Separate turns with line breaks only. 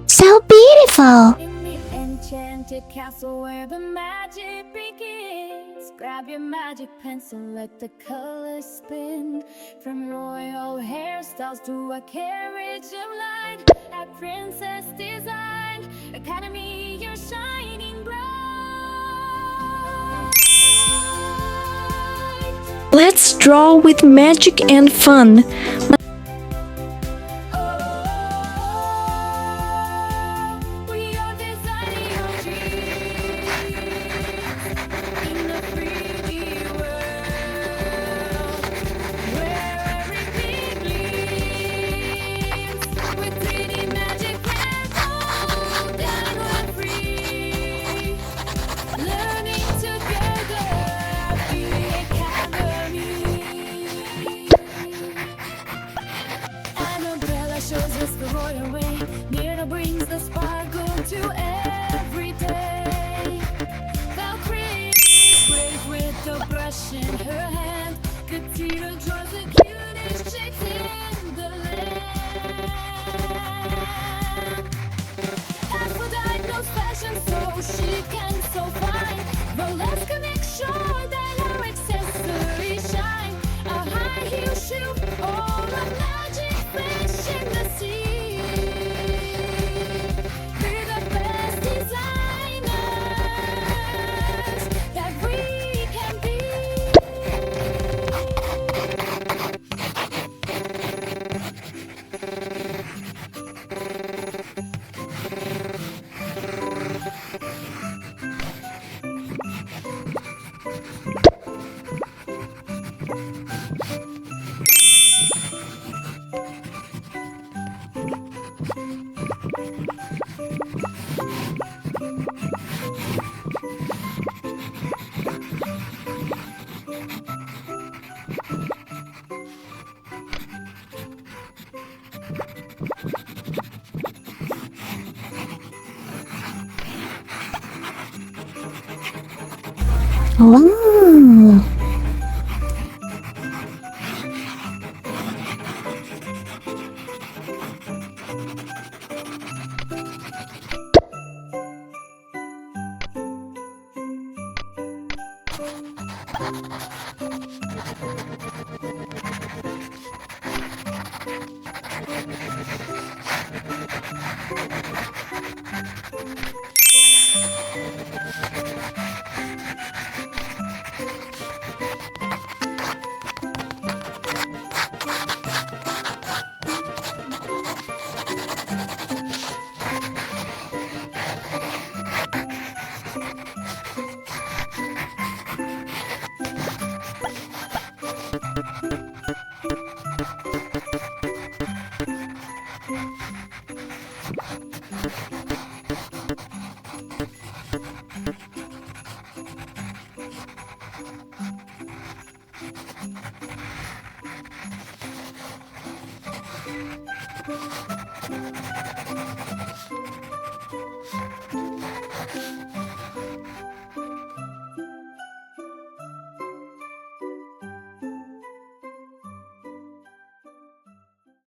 So beautiful!
In the enchanted castle where the magic begins, grab your magic pencil, let the colors spin. From royal hairstyles to a carriage of light, at Princess Design Academy, you're shining bright.
Let's draw with magic and fun.
We are designing our dreams in a 3D world where everything gleams with 3D magic and all down and free. Learning together at the Academy. Annabella shows us the royal way. Myrna brings the sparkle to every day. Valkyrie is brave with the brush in her hand. Katina draws the cutest shapes in the land. Aphrodite knows fashion, so she can so fine. Valeska makes sure that her accessories shine. A high heel shoe or a magic fish in the sea. We're the best designers that we can be.
Wow!